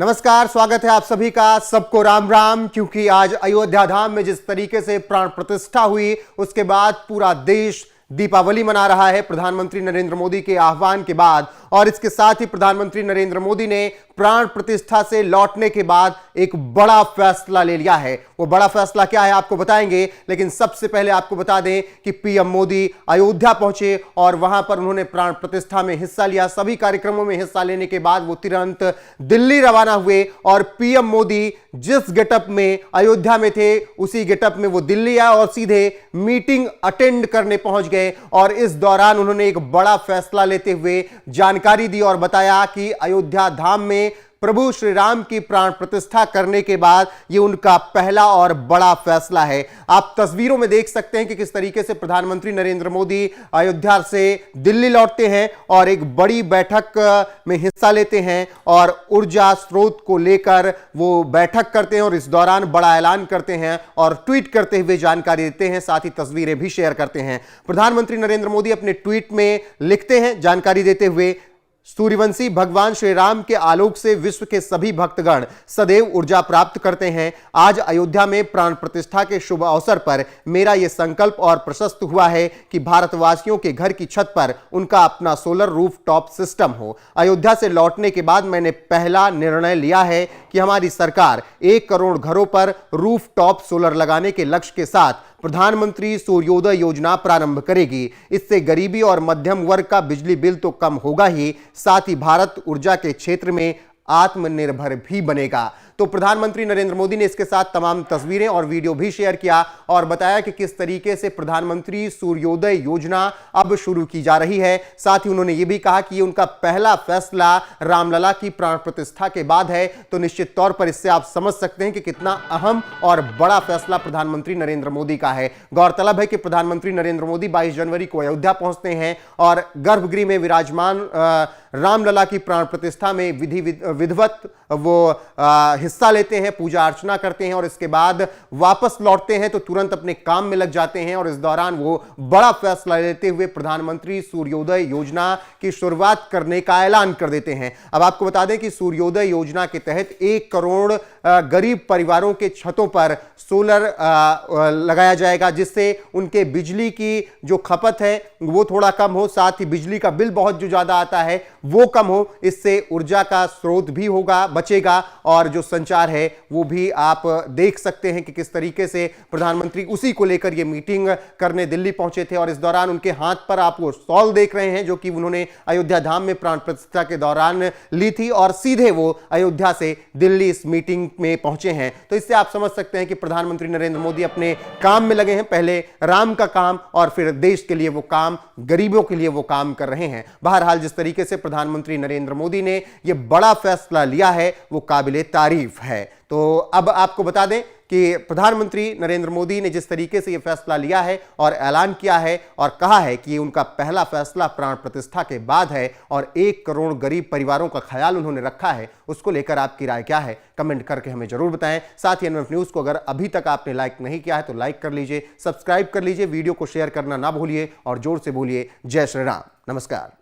नमस्कार, स्वागत है आप सभी का। सबको राम राम। क्योंकि आज अयोध्या धाम में जिस तरीके से प्राण प्रतिष्ठा हुई, उसके बाद पूरा देश दीपावली मना रहा है प्रधानमंत्री नरेंद्र मोदी के आह्वान के बाद। और इसके साथ ही प्रधानमंत्री नरेंद्र मोदी ने प्राण प्रतिष्ठा से लौटने के बाद एक बड़ा फैसला ले लिया है। वो बड़ा फैसला क्या है आपको बताएंगे, लेकिन सबसे पहले आपको बता दें कि पीएम मोदी अयोध्या पहुंचे और वहां पर उन्होंने प्राण प्रतिष्ठा में हिस्सा लिया। सभी कार्यक्रमों में हिस्सा लेने के बाद वो तुरंत दिल्ली रवाना हुए और पीएम मोदी जिस गेटअप में अयोध्या में थे, उसी गेटअप में वो दिल्ली आए और सीधे मीटिंग अटेंड करने पहुंच गए। और इस दौरान उन्होंने एक बड़ा फैसला लेते हुए जानकारी दी और बताया कि अयोध्या धाम में प्रभु श्री राम की प्राण प्रतिष्ठा करने के बाद यह उनका पहला और बड़ा फैसला है। आप तस्वीरों में देख सकते हैं कि किस तरीके से प्रधानमंत्री नरेंद्र मोदी अयोध्या से दिल्ली लौटते हैं और एक बड़ी बैठक में हिस्सा लेते हैं और ऊर्जा स्रोत को लेकर वो बैठक करते हैं और इस दौरान बड़ा ऐलान करते हैं और ट्वीट करते हुए जानकारी देते हैं, साथ ही तस्वीरें भी शेयर करते हैं। प्रधानमंत्री नरेंद्र मोदी अपने ट्वीट में लिखते हैं जानकारी देते हुए, सूर्यवंशी भगवान श्री राम के आलोक से विश्व के सभी भक्तगण सदैव ऊर्जा प्राप्त करते हैं। आज अयोध्या में प्राण प्रतिष्ठा के शुभ अवसर पर मेरा यह संकल्प और प्रशस्त हुआ है कि भारतवासियों के घर की छत पर उनका अपना सोलर रूफटॉप सिस्टम हो। अयोध्या से लौटने के बाद मैंने पहला निर्णय लिया है कि हमारी सरकार 1 करोड़ घरों पर रूफटॉप सोलर लगाने के लक्ष्य के साथ प्रधानमंत्री सूर्योदय योजना प्रारंभ करेगी। इससे गरीबी और मध्यम वर्ग का बिजली बिल तो कम होगा ही, साथ ही भारत ऊर्जा के क्षेत्र में आत्मनिर्भर भी बनेगा। तो प्रधानमंत्री नरेंद्र मोदी ने इसके साथ तमाम तस्वीरें और वीडियो भी शेयर किया और बताया कि किस तरीके से प्रधानमंत्री सूर्योदय योजना अब शुरू की जा रही है। साथ ही उन्होंने यह भी कहा कि ये उनका पहला फैसला रामलला की प्राण प्रतिष्ठा के बाद है। तो निश्चित तौर पर इससे आप समझ सकते हैं कि कितना अहम और बड़ा फैसला प्रधानमंत्री नरेंद्र मोदी का है। गौरतलब है कि प्रधानमंत्री नरेंद्र मोदी 22 जनवरी को अयोध्या पहुंचते हैं और गर्भगृह में विराजमान रामलला की प्राण प्रतिष्ठा में विधिवत वो हिस्सा लेते हैं, पूजा अर्चना करते हैं और इसके बाद वापस लौटते हैं तो तुरंत अपने काम में लग जाते हैं। और इस दौरान वो बड़ा फैसला लेते हुए प्रधानमंत्री सूर्योदय योजना की शुरुआत करने का ऐलान कर देते हैं। अब आपको बता दें कि सूर्योदय योजना के तहत 1 करोड़ गरीब परिवारों के छतों पर सोलर लगाया जाएगा, जिससे उनके बिजली की जो खपत है वो थोड़ा कम हो, साथ ही बिजली का बिल बहुत जो ज्यादा आता है वो कम हो। इससे ऊर्जा का स्रोत भी होगा, बचेगा और जो संचार है वो भी आप देख सकते हैं कि किस तरीके से प्रधानमंत्री उसी को लेकर ये मीटिंग करने दिल्ली पहुंचे थे। और इस दौरान उनके हाथ पर आप वो शॉल देख रहे हैं जो कि उन्होंने अयोध्या धाम में प्राण प्रतिष्ठा के दौरान ली थी और सीधे वो अयोध्या से दिल्ली इस मीटिंग में पहुंचे हैं। तो इससे आप समझ सकते हैं कि प्रधानमंत्री नरेंद्र मोदी अपने काम में लगे हैं, पहले राम का काम और फिर देश के लिए वो काम, गरीबों के लिए वो काम कर रहे हैं। बहरहाल जिस तरीके से प्रधानमंत्री नरेंद्र मोदी ने यह बड़ा फैसला लिया है वो काबिले तारीफ है। तो अब आपको बता दें कि प्रधानमंत्री नरेंद्र मोदी ने जिस तरीके से यह फैसला लिया है और ऐलान किया है और कहा है कि उनका पहला फैसला प्राण प्रतिष्ठा के बाद है और 1 करोड़ गरीब परिवारों का ख्याल उन्होंने रखा है, उसको लेकर आपकी राय क्या है कमेंट करके हमें जरूर बताएं। साथ ही एनएफ न्यूज को अगर अभी तक आपने लाइक नहीं किया है तो लाइक कर लीजिए, सब्सक्राइब कर लीजिए, वीडियो को शेयर करना ना भूलिए और जोर से बोलिए जय श्री राम। नमस्कार।